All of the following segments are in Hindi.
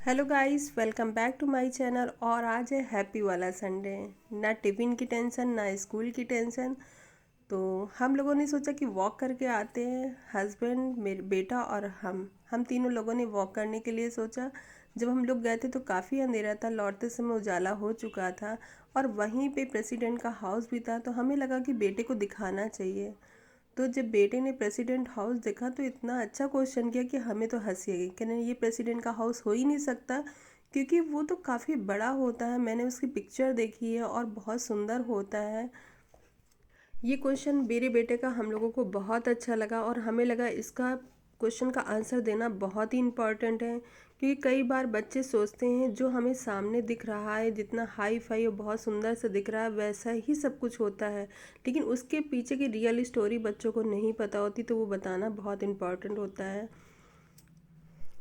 Hello guys, welcome back to my channel. और आज है हैप्पी वाला संडे। ना टिफ़िन की टेंशन, ना स्कूल की टेंशन। तो हम लोगों ने सोचा कि वॉक करके आते हैं, हस्बैंड, मेरे बेटा और हम तीनों लोगों ने वॉक करने के लिए सोचा। जब हम लोग गए थे तो काफ़ी अंधेरा था, लौटते समय उजाला हो चुका था और वहीं पे प्रेसिडेंट का हाउस भी था। तो हमें लगा कि बेटे को दिखाना चाहिए। तो जब बेटे ने प्रेसिडेंट हाउस देखा तो इतना अच्छा क्वेश्चन किया कि हमें तो हंसी आई कि नहीं, ये प्रेसिडेंट का हाउस हो ही नहीं सकता, क्योंकि वो तो काफ़ी बड़ा होता है। मैंने उसकी पिक्चर देखी है और बहुत सुंदर होता है। ये क्वेश्चन मेरे बेटे का हम लोगों को बहुत अच्छा लगा और हमें लगा इसका क्वेश्चन का आंसर देना बहुत ही इम्पॉर्टेंट है, क्योंकि कई बार बच्चे सोचते हैं जो हमें सामने दिख रहा है, जितना हाई फाई और बहुत सुंदर से दिख रहा है वैसा ही सब कुछ होता है, लेकिन उसके पीछे की रियल स्टोरी बच्चों को नहीं पता होती, तो वो बताना बहुत इम्पॉर्टेंट होता है।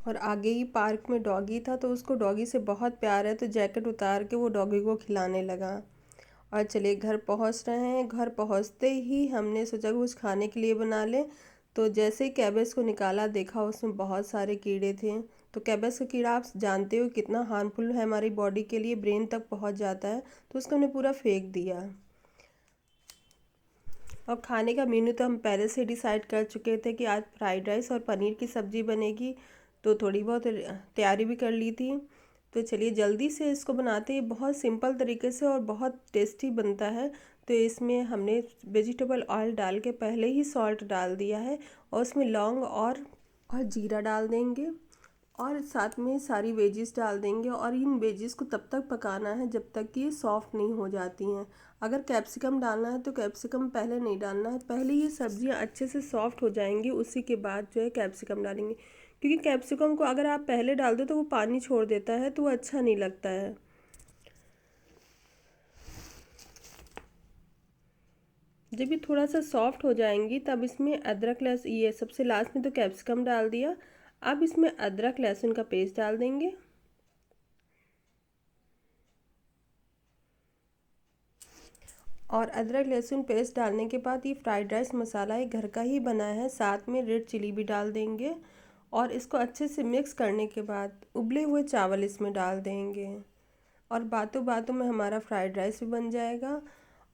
और आगे ही पार्क में डॉगी था, तो उसको डॉगी से बहुत प्यार है, तो जैकेट उतार के वो डॉगी को खिलाने लगा। और चलिए घर पहुंच रहे हैं। घर पहुंचते ही हमने सोचा कि कुछ खाने के लिए बना लें। तो जैसे ही कैबेज को निकाला, देखा उसमें बहुत सारे कीड़े थे। तो कैबेज का कीड़ा आप जानते हो कितना हार्मफुल है हमारी बॉडी के लिए, ब्रेन तक पहुंच जाता है। तो उसको हमने पूरा फेंक दिया। और खाने का मेन्यू तो हम पहले से डिसाइड कर चुके थे कि आज फ्राइड राइस और पनीर की सब्ज़ी बनेगी, तो थोड़ी बहुत तैयारी भी कर ली थी। तो चलिए जल्दी से इसको बनाते हैं, बहुत सिंपल तरीके से और बहुत टेस्टी बनता है। तो इसमें हमने वेजिटेबल ऑयल डाल के पहले ही सॉल्ट डाल दिया है और उसमें लौंग और जीरा डाल देंगे और साथ में सारी वेजिस डाल देंगे। और इन वेजिस को तब तक पकाना है जब तक कि ये सॉफ्ट नहीं हो जाती हैं। अगर कैप्सिकम डालना है तो कैप्सिकम पहले नहीं डालना है, पहले ये सब्जियां अच्छे से सॉफ्ट हो जाएंगी उसी के बाद जो है कैप्सिकम डालेंगे, क्योंकि कैप्सिकम को अगर आप पहले डाल दो तो वो पानी छोड़ देता है, तो वो अच्छा नहीं लगता है। जब ये थोड़ा सा सॉफ्ट हो जाएंगी तब इसमें अदरक लहसुन, ये सबसे लास्ट में तो कैप्सिकम डाल दिया। अब इसमें अदरक लहसुन का पेस्ट डाल देंगे। और अदरक लहसुन पेस्ट डालने के बाद ये फ्राइड राइस मसाला ये घर का ही बना है, साथ में रेड चिली भी डाल देंगे। और इसको अच्छे से मिक्स करने के बाद उबले हुए चावल इसमें डाल देंगे और बातों बातों में हमारा फ्राइड राइस भी बन जाएगा।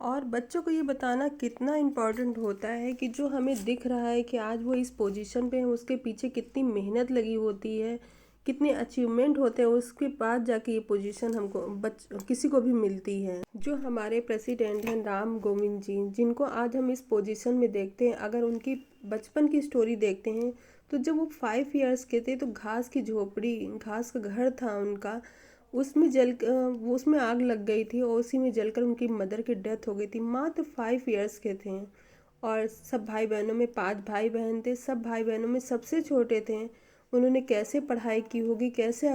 और बच्चों को ये बताना कितना इम्पोर्टेंट होता है कि जो हमें दिख रहा है कि आज वो इस पोजीशन पे है, उसके पीछे कितनी मेहनत लगी होती है, कितने अचीवमेंट होते हैं, उसके बाद जाके ये पोजीशन हमको किसी को भी मिलती है। जो हमारे प्रेसिडेंट हैं राम गोविंद जी, जिनको आज हम इस पोजीशन में देखते हैं, अगर उनकी बचपन की स्टोरी देखते हैं तो जब वो 5 इयर्स के थे तो घास की झोपड़ी, घास का घर था उनका, उसमें वो उसमें आग लग गई थी और उसी में जलकर उनकी मदर की डेथ हो गई थी। मात्र 5 इयर्स के थे। और सब भाई बहनों में 5 भाई बहन थे, सब भाई बहनों में सबसे छोटे थे। उन्होंने कैसे पढ़ाई की होगी, कैसे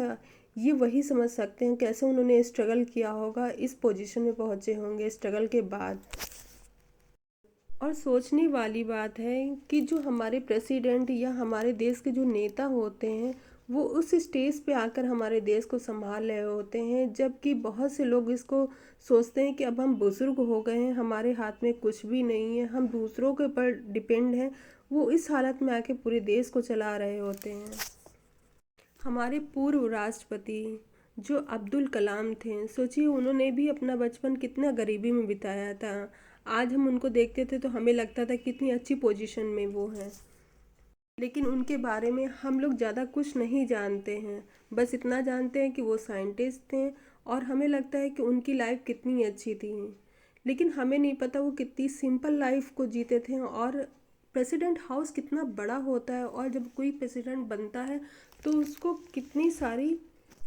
ये वही समझ सकते हैं कैसे उन्होंने स्ट्रगल किया होगा, इस पोजीशन में पहुँचे होंगे स्ट्रगल के बाद। और सोचने वाली बात है कि जो हमारे प्रेसिडेंट या हमारे देश के जो नेता होते हैं, वो उस स्टेज पे आकर हमारे देश को संभाल रहे होते हैं, जबकि बहुत से लोग इसको सोचते हैं कि अब हम बुज़ुर्ग हो गए हैं, हमारे हाथ में कुछ भी नहीं है, हम दूसरों के ऊपर डिपेंड हैं। वो इस हालत में आके पूरे देश को चला रहे होते हैं। हमारे पूर्व राष्ट्रपति जो अब्दुल कलाम थे, सोचिए उन्होंने भी अपना बचपन कितना गरीबी में बिताया था। आज हम उनको देखते थे तो हमें लगता था कितनी अच्छी पोजीशन में वो हैं, लेकिन उनके बारे में हम लोग ज़्यादा कुछ नहीं जानते हैं। बस इतना जानते हैं कि वो साइंटिस्ट थे और हमें लगता है कि उनकी लाइफ कितनी अच्छी थी, लेकिन हमें नहीं पता वो कितनी सिंपल लाइफ को जीते थे। और प्रेसिडेंट हाउस कितना बड़ा होता है और जब कोई प्रेसिडेंट बनता है तो उसको कितनी सारी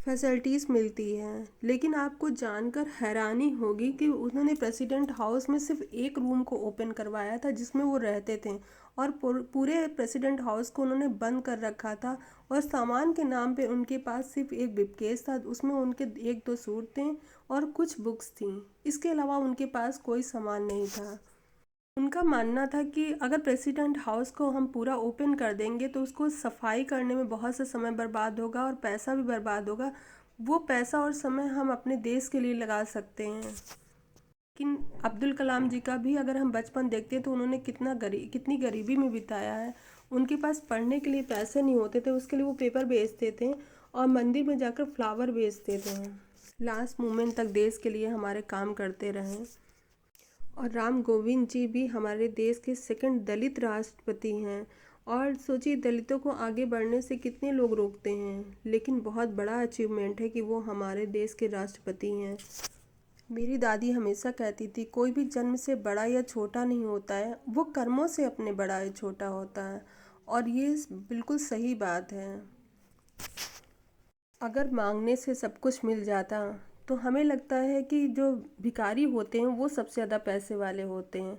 फैसिलिटीज़ मिलती हैं। लेकिन आपको जानकर हैरानी होगी कि उन्होंने प्रेसिडेंट हाउस में सिर्फ एक रूम को ओपन करवाया था जिसमें वो रहते थे, और पूरे प्रेसिडेंट हाउस को उन्होंने बंद कर रखा था। और सामान के नाम पे उनके पास सिर्फ एक ब्रीफकेस था, उसमें उनके एक दो सूट थे और कुछ बुक्स थी। इसके अलावा उनके पास कोई सामान नहीं था। उनका मानना था कि अगर प्रेसिडेंट हाउस को हम पूरा ओपन कर देंगे तो उसको सफाई करने में बहुत सा समय बर्बाद होगा और पैसा भी बर्बाद होगा। वो पैसा और समय हम अपने देश के लिए लगा सकते हैं। लेकिन अब्दुल कलाम जी का भी अगर हम बचपन देखते हैं तो उन्होंने कितनी गरीबी में बिताया है। उनके पास पढ़ने के लिए पैसे नहीं होते थे, उसके लिए वो पेपर बेचते थे और मंदिर में जाकर फ्लावर बेचते थे। लास्ट मोमेंट तक देश के लिए हमारे काम करते रहें। और राम गोविंद जी भी हमारे देश के सेकंड दलित राष्ट्रपति हैं। और सोचिए, दलितों को आगे बढ़ने से कितने लोग रोकते हैं, लेकिन बहुत बड़ा अचीवमेंट है कि वो हमारे देश के राष्ट्रपति हैं। मेरी दादी हमेशा कहती थी, कोई भी जन्म से बड़ा या छोटा नहीं होता है, वो कर्मों से अपने बड़ा या छोटा होता है। और ये बिल्कुल सही बात है। अगर मांगने से सब कुछ मिल जाता तो हमें लगता है कि जो भिखारी होते हैं वो सबसे ज़्यादा पैसे वाले होते हैं,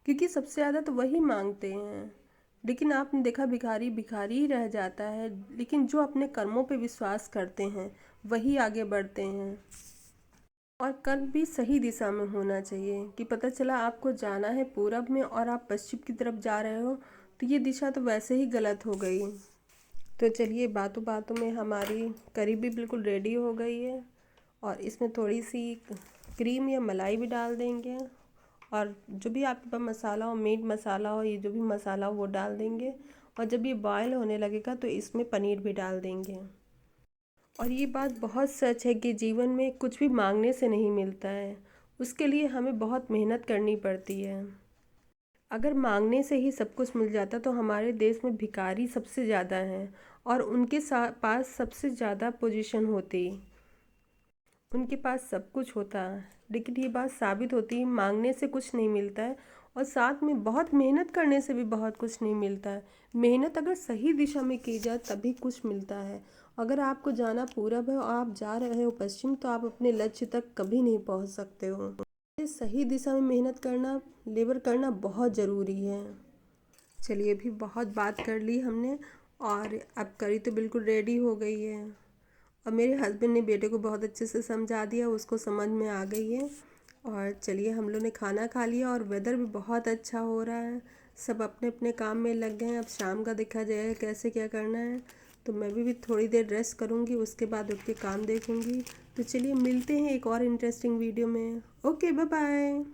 क्योंकि सबसे ज़्यादा तो वही मांगते हैं। लेकिन आपने देखा, भिखारी भिखारी ही रह जाता है, लेकिन जो अपने कर्मों पे विश्वास करते हैं वही आगे बढ़ते हैं। और कर्म भी सही दिशा में होना चाहिए, कि पता चला आपको जाना है पूरब में और आप पश्चिम की तरफ जा रहे हो, तो ये दिशा तो वैसे ही गलत हो गई। तो चलिए, बातों बातों में हमारी करी भी बिल्कुल रेडी हो गई है। और इसमें थोड़ी सी क्रीम या मलाई भी डाल देंगे। और जो भी आपके पास मसाला हो, मीट मसाला हो, ये जो भी मसाला हो वो डाल देंगे। और जब ये बॉयल होने लगेगा तो इसमें पनीर भी डाल देंगे। और ये बात बहुत सच है कि जीवन में कुछ भी मांगने से नहीं मिलता है, उसके लिए हमें बहुत मेहनत करनी पड़ती है। अगर मांगने से ही सब कुछ मिल जाता तो हमारे देश में भिखारी सबसे ज़्यादा हैं और उनके पास सबसे ज़्यादा पोजीशन होती, उनके पास सब कुछ होता। लेकिन ये बात साबित होती है, मांगने से कुछ नहीं मिलता है और साथ में बहुत मेहनत करने से भी बहुत कुछ नहीं मिलता है। मेहनत अगर सही दिशा में की जाए तभी कुछ मिलता है। अगर आपको जाना पूरब है और आप जा रहे हो पश्चिम, तो आप अपने लक्ष्य तक कभी नहीं पहुंच सकते हो। ये सही दिशा में मेहनत करना, लेबर करना बहुत ज़रूरी है। चलिए, अभी बहुत बात कर ली हमने और अब करी तो बिल्कुल रेडी हो गई है। और मेरे हस्बैंड ने बेटे को बहुत अच्छे से समझा दिया, उसको समझ में आ गई है। और चलिए, हम लोग ने खाना खा लिया और वेदर भी बहुत अच्छा हो रहा है। सब अपने अपने काम में लग गए हैं। अब शाम का देखा जाएगा कैसे क्या करना है। तो मैं भी थोड़ी देर रेस्ट करूँगी, उसके बाद उठ के काम देखूँगी। तो चलिए, मिलते हैं एक और इंटरेस्टिंग वीडियो में। Okay, bye bye.